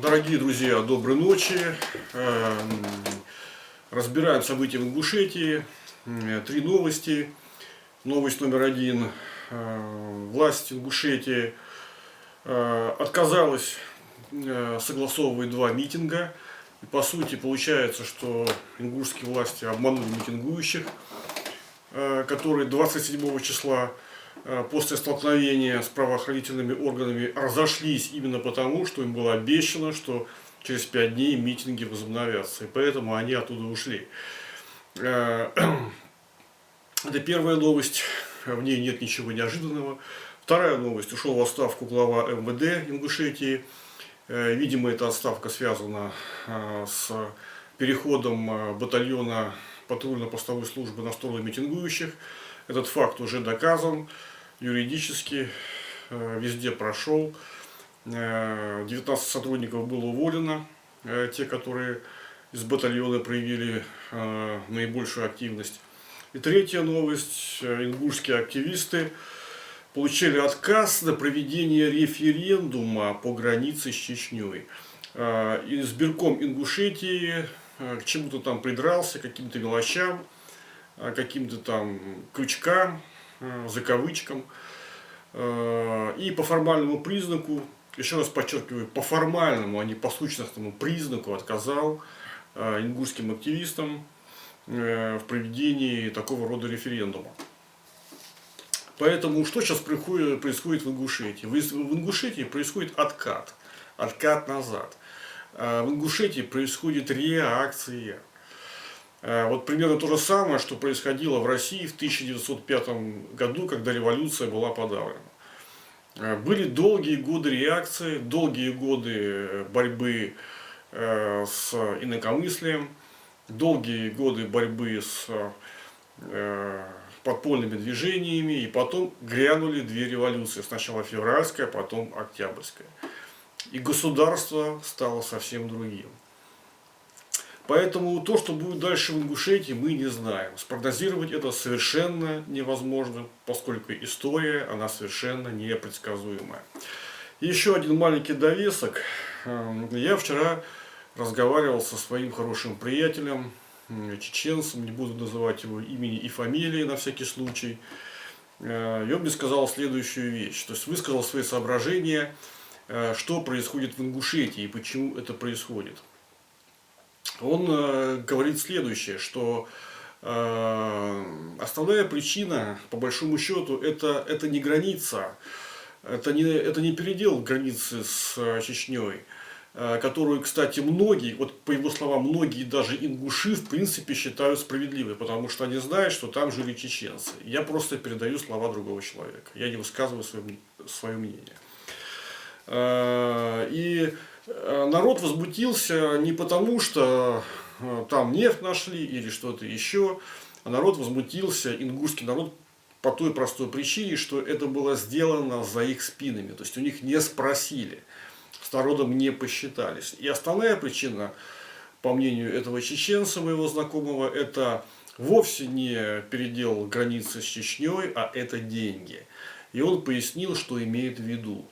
Дорогие друзья, доброй ночи. Разбираем события в Ингушетии. Три новости. Новость номер один. Власть Ингушетии отказалась согласовывать два митинга. И по сути получается, что ингушские власти обманули митингующих, которые 27 числа после столкновения с правоохранительными органами разошлись именно потому, что им было обещано, что через 5 дней митинги возобновятся. И поэтому они оттуда ушли. Это первая новость, в ней нет ничего неожиданного. Вторая новость. Ушел в отставку глава МВД Ингушетии. Видимо, эта отставка связана с переходом батальона патрульно-постовой службы на сторону митингующих. Этот факт уже доказан юридически, везде прошел. 19 сотрудников было уволено, те, которые из батальона проявили наибольшую активность. И третья новость. Ингушские активисты получили отказ на проведение референдума по границе с Чечней. Избирком Ингушетии к чему-то там придрался, к каким-то мелочам, каким-то там крючкам, закавычкам. И по формальному признаку, еще раз подчеркиваю, по формальному, а не по сущностному признаку отказал ингушским активистам в проведении такого рода референдума. Поэтому что сейчас происходит в Ингушетии? В Ингушетии происходит откат назад. В Ингушетии происходит реакция. Вот примерно то же самое, что происходило в России в 1905 году, когда революция была подавлена. Были долгие годы реакции, долгие годы борьбы с инакомыслием, долгие годы борьбы с подпольными движениями, и потом грянули две революции. Сначала февральская, потом октябрьская. И государство стало совсем другим. Поэтому то, что будет дальше в Ингушетии, мы не знаем. Спрогнозировать это совершенно невозможно, поскольку история, она совершенно непредсказуемая. И еще один маленький довесок. Я вчера разговаривал со своим хорошим приятелем, чеченцем, не буду называть его имени и фамилии на всякий случай. И он мне сказал следующую вещь. То есть высказал свои соображения, что происходит в Ингушетии и почему это происходит. Он говорит следующее, что основная причина, по большому счету, это не граница, это не передел границы с Чечней, которую, кстати, многие, вот по его словам, многие даже ингуши в принципе считают справедливой, потому что они знают, что там жили чеченцы. Я просто передаю слова другого человека, я не высказываю свое мнение. И народ возмутился не потому, что там нефть нашли или что-то еще, а народ возмутился, ингушский народ, по той простой причине, что это было сделано за их спинами. То есть у них не спросили, с народом не посчитались. И основная причина, по мнению этого чеченца, моего знакомого, это вовсе не передел границы с Чечней, а это деньги. И он пояснил, что имеет в виду.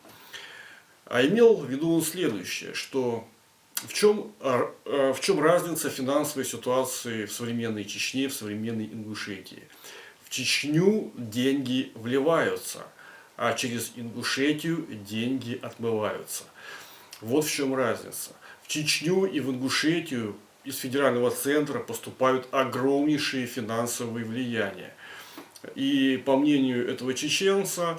А имел в виду он следующее, что в чем разница финансовой ситуации в современной Чечне, в современной Ингушетии. В Чечню деньги вливаются, а через Ингушетию деньги отмываются. Вот в чем разница. В Чечню и в Ингушетию из федерального центра поступают огромнейшие финансовые влияния. И по мнению этого чеченца,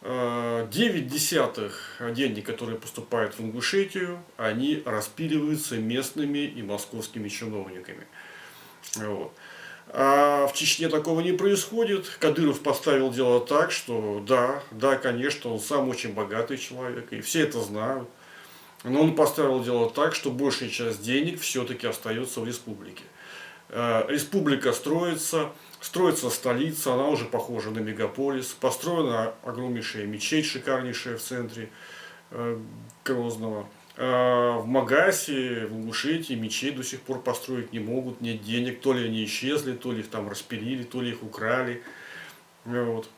9/10 денег, которые поступают в Ингушетию, они распиливаются местными и московскими чиновниками. Вот. А в Чечне такого не происходит. Кадыров поставил дело так, что да, конечно, он сам очень богатый человек, и все это знают. Но он поставил дело так, что большая часть денег все-таки остается в республике. Республика строится столица, она уже похожа на мегаполис. Построена огромнейшая мечеть, шикарнейшая в центре Грозного. В Магасе, в Ингушетии мечеть до сих пор построить не могут, нет денег. То ли они исчезли, то ли их там распилили, то ли их украли. Вот.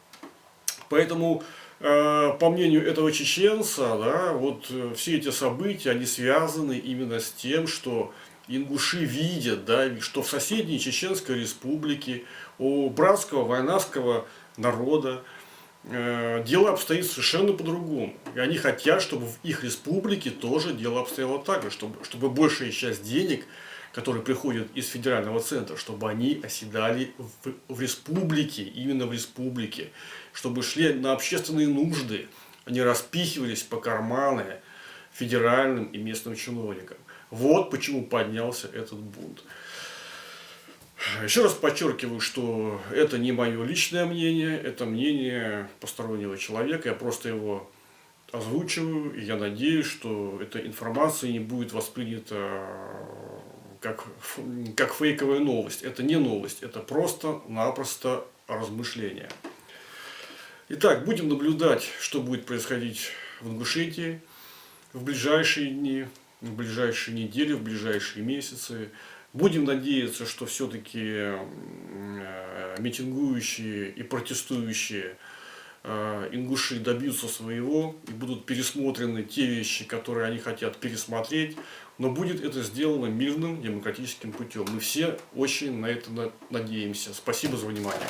Поэтому По мнению этого чеченца, да, вот все эти события, они связаны именно с тем, что ингуши видят, да, что в соседней Чеченской республике у братского войнавского народа дело обстоит совершенно по-другому. И они хотят, чтобы в их республике тоже дело обстояло так же, чтобы большая часть денег, которые приходят из федерального центра, чтобы они оседали в республике, именно в республике, чтобы шли на общественные нужды, они распихивались по карманы федеральным и местным чиновникам. Вот почему поднялся этот бунт. Еще раз подчеркиваю, что это не мое личное мнение, это мнение постороннего человека. Я просто его озвучиваю, и я надеюсь, что эта информация не будет воспринята как фейковая новость. Это не новость, это просто-напросто размышление. Итак, будем наблюдать, что будет происходить в Ингушетии в ближайшие дни, в ближайшие недели, в ближайшие месяцы. Будем надеяться, что все-таки митингующие и протестующие ингуши добьются своего и будут пересмотрены те вещи, которые они хотят пересмотреть, но будет это сделано мирным демократическим путем. Мы все очень на это надеемся. Спасибо за внимание.